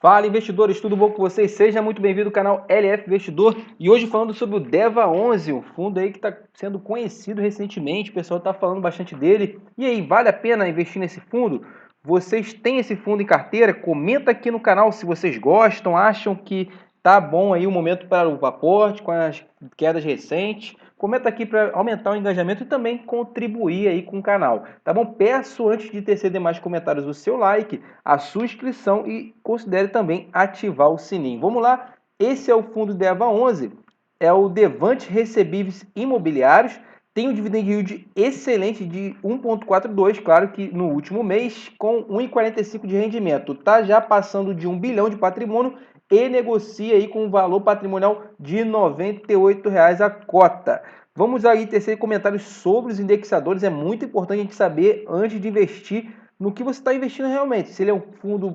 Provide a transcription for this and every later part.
Fala, investidores, tudo bom com vocês? Seja muito bem-vindo ao canal LF Investidor e hoje falando sobre o DEVA11, um fundo aí que está sendo conhecido recentemente, o pessoal está falando bastante dele. E aí, vale a pena investir nesse fundo? Vocês têm esse fundo em carteira? Comenta aqui no canal se vocês gostam, acham que tá bom aí o momento para o aporte com as quedas recentes. Comenta aqui para aumentar o engajamento e também contribuir aí com o canal, tá bom? Peço, antes de tecer demais comentários, o seu like, a sua inscrição e considere também ativar o sininho. Vamos lá, esse é o fundo DEVA11, é o Devante Recebíveis Imobiliários, tem um dividend yield excelente de 1,42, claro que no último mês, com 1,45 de rendimento, tá já passando de 1 bilhão de patrimônio e negocia aí com um valor patrimonial de R$ 98,00 a cota. Vamos aí tecer comentários sobre os indexadores, é muito importante a gente saber antes de investir no que você está investindo realmente, se ele é um fundo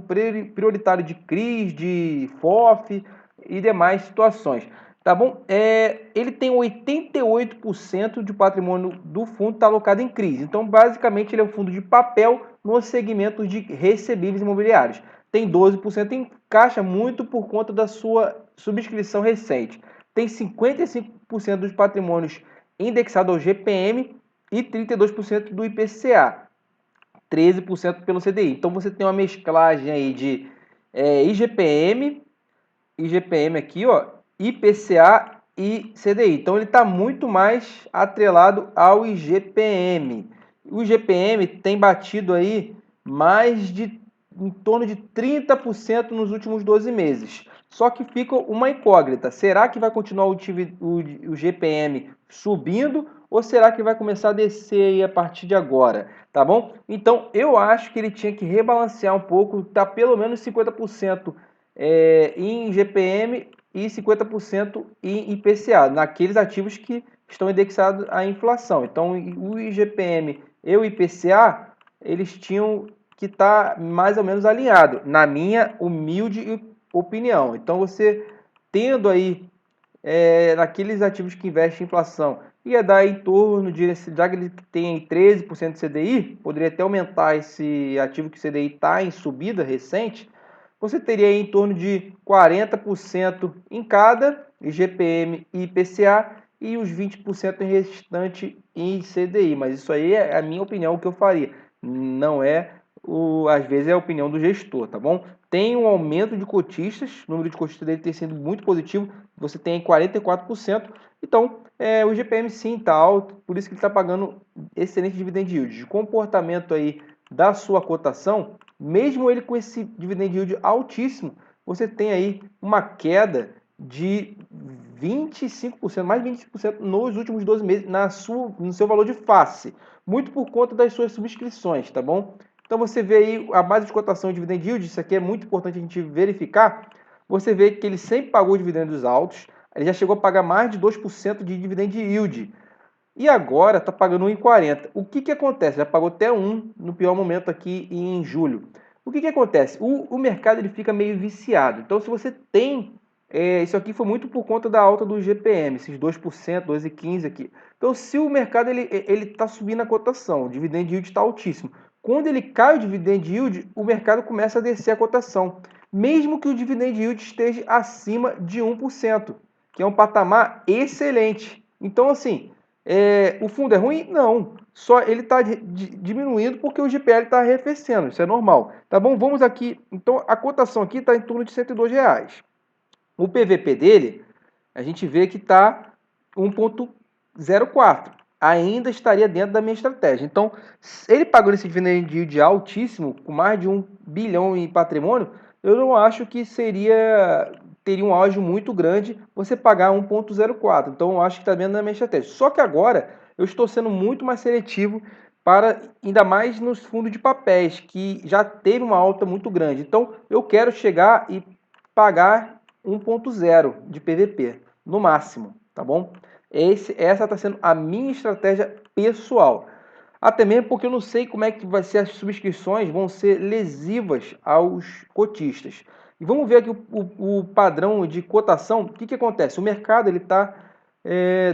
prioritário de CRIs, de FOF e demais situações. Tá bom? Ele tem 88% de patrimônio do fundo está alocado em CRIs. Então, basicamente, ele é um fundo de papel no segmento de recebíveis imobiliários. Tem 12% em caixa, muito por conta da sua subscrição recente. Tem 55% dos patrimônios indexado ao GPM e 32% do IPCA. 13% pelo CDI. Então você tem uma mesclagem aí de IGPM aqui, ó, IPCA e CDI. Então ele está muito mais atrelado ao IGPM. O IGPM tem batido aí mais de em torno de 30% nos últimos 12 meses. Só que fica uma incógnita. Será que vai continuar o GPM subindo ou será que vai começar a descer aí a partir de agora? Tá bom? Então eu acho que ele tinha que rebalancear um pouco, tá pelo menos 50% em GPM e 50% em IPCA, naqueles ativos que estão indexados à inflação. Então, o IGPM e o IPCA, eles tinham que estar mais ou menos alinhado, na minha humilde opinião. Então, você tendo aí naqueles ativos que investem em inflação, ia dar em torno de, já que ele tem 13% de CDI, poderia até aumentar esse ativo que o CDI está em subida recente, você teria aí em torno de 40% em cada, IGPM e IPCA, e os 20% em restante em CDI. Mas isso aí é a minha opinião, o que eu faria. Não é, às vezes é a opinião do gestor, tá bom? Tem um aumento de cotistas, o número de cotistas dele tem sido muito positivo, você tem 44%. Então, o IGPM sim está alto, por isso que ele está pagando excelente dividend yield. De comportamento aí da sua cotação, mesmo ele com esse dividend yield altíssimo, você tem aí uma queda de 25%, mais de 25% nos últimos 12 meses no seu valor de face, muito por conta das suas subscrições, tá bom? Então você vê aí a base de cotação de dividend yield, isso aqui é muito importante a gente verificar. Você vê que ele sempre pagou dividendos altos, ele já chegou a pagar mais de 2% de dividend yield. E agora está pagando 1,40. O que acontece? Já pagou até 1 no pior momento aqui em julho. O que acontece? O mercado ele fica meio viciado. Então, se você tem... isso aqui foi muito por conta da alta do GPM, esses 2%, 2,15 aqui. Então, se o mercado ele está subindo a cotação, o dividend yield está altíssimo. Quando ele cai o dividend yield, o mercado começa a descer a cotação. Mesmo que o dividend yield esteja acima de 1%, que é um patamar excelente. Então, assim... o fundo é ruim? Não. Só ele está diminuindo porque o GPL está arrefecendo. Isso é normal. Tá bom? Vamos aqui. Então, a cotação aqui está em torno de R$ 102. O PVP dele, a gente vê que está 1,04. Ainda estaria dentro da minha estratégia. Então, ele pagando esse dividend yield altíssimo, com mais de 1 bilhão em patrimônio, eu não acho que teria um ágio muito grande você pagar 1,04. Então, eu acho que está dentro da minha estratégia. Só que agora, eu estou sendo muito mais seletivo para, ainda mais nos fundos de papéis, que já teve uma alta muito grande. Então, eu quero chegar e pagar 1,0 de PVP, no máximo, tá bom? Essa está sendo a minha estratégia pessoal. Até mesmo porque eu não sei como é que vai ser as subscrições, vão ser lesivas aos cotistas. E vamos ver aqui o padrão de cotação. O que acontece? O mercado ele está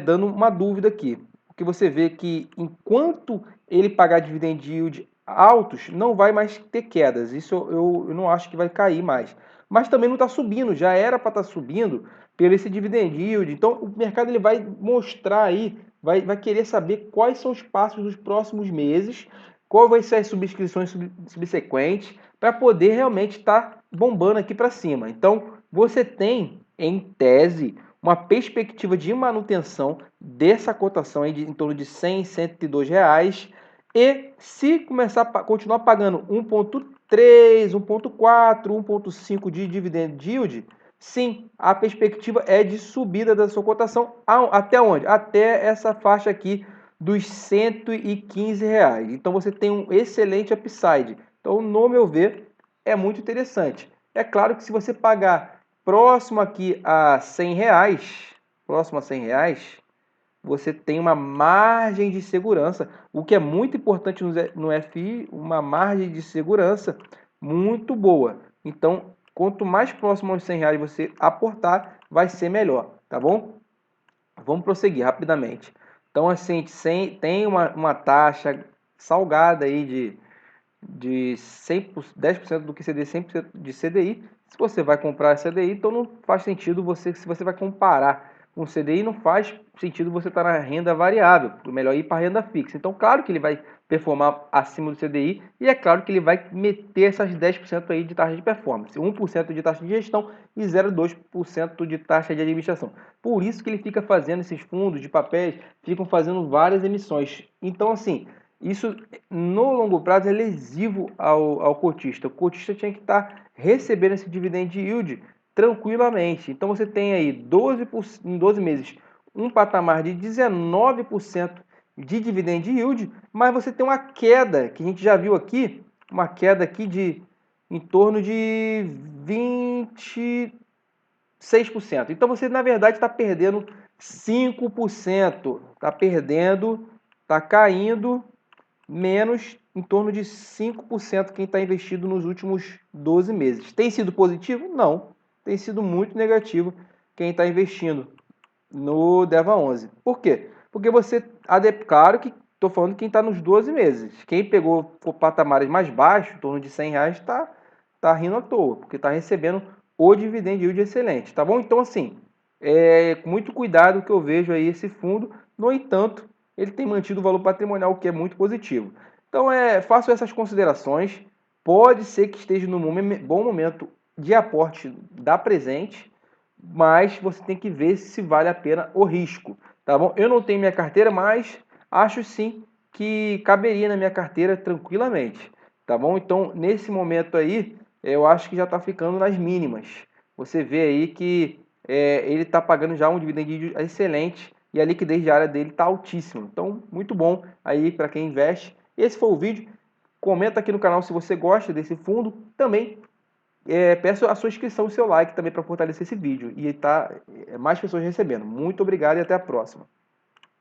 dando uma dúvida aqui. Porque você vê que enquanto ele pagar dividend yield altos não vai mais ter quedas. Isso eu não acho que vai cair mais. Mas também não está subindo, já era para estar subindo pelo esse dividend yield. Então o mercado ele vai mostrar aí, vai querer saber quais são os passos dos próximos meses, qual vai ser as subscrições subsequentes, para poder realmente estar bombando aqui para cima. Então você tem, em tese, uma perspectiva de manutenção dessa cotação aí em torno de 100, 102 reais. E se começar a continuar pagando 1,3, 1,4, 1,5 de dividend yield, sim, a perspectiva é de subida da sua cotação. Até onde? Até essa faixa aqui dos 115 reais. Então você tem um excelente upside. Então, no meu ver, é muito interessante. É claro que se você pagar próximo aqui a 100 reais, próximo a 100 reais, você tem uma margem de segurança, o que é muito importante no FI, uma margem de segurança muito boa. Então, quanto mais próximo aos 100 reais você aportar, vai ser melhor, tá bom? Vamos prosseguir rapidamente. Então, assim, tem uma taxa salgada aí de 100%, 10% do que CDI, 100% de CDI. Se você vai comprar CDI, então não faz sentido se você vai comparar com o CDI, não faz sentido você estar na renda variável. É melhor ir para a renda fixa. Então, claro que ele vai performar acima do CDI e é claro que ele vai meter essas 10% aí de taxa de performance, 1% de taxa de gestão e 0,2% de taxa de administração. Por isso que ele fica fazendo esses fundos de papéis, ficam fazendo várias emissões. Então, assim, isso no longo prazo é lesivo ao cotista. O cotista tinha que estar recebendo esse dividend yield tranquilamente. Então você tem aí em 12 meses um patamar de 19% de dividend yield, mas você tem uma queda, que a gente já viu aqui, uma queda aqui de em torno de 26%. Então você, na verdade, está perdendo 5%. Está perdendo, está caindo menos em torno de 5% quem está investido nos últimos 12 meses. Tem sido positivo? Não. Tem sido muito negativo quem está investindo no Deva 11. Por quê? Porque você, claro que estou falando quem está nos 12 meses. Quem pegou patamares mais baixos, em torno de 100 reais, está rindo à toa, porque está recebendo o dividend yield excelente, tá bom? Então, assim, com muito cuidado que eu vejo aí esse fundo. No entanto, ele tem mantido o valor patrimonial, o que é muito positivo. Então, faço essas considerações. Pode ser que esteja num bom momento de aporte da presente, mas você tem que ver se vale a pena o risco, tá bom? Eu não tenho minha carteira, mas acho sim que caberia na minha carteira tranquilamente, tá bom? Então, nesse momento aí, eu acho que já está ficando nas mínimas. Você vê aí que ele está pagando já um dividend excelente e a liquidez diária dele está altíssima. Então, muito bom aí para quem investe. Esse foi o vídeo. Comenta aqui no canal se você gosta desse fundo. Também peço a sua inscrição e o seu like também para fortalecer esse vídeo e tá mais pessoas recebendo. Muito obrigado e até a próxima.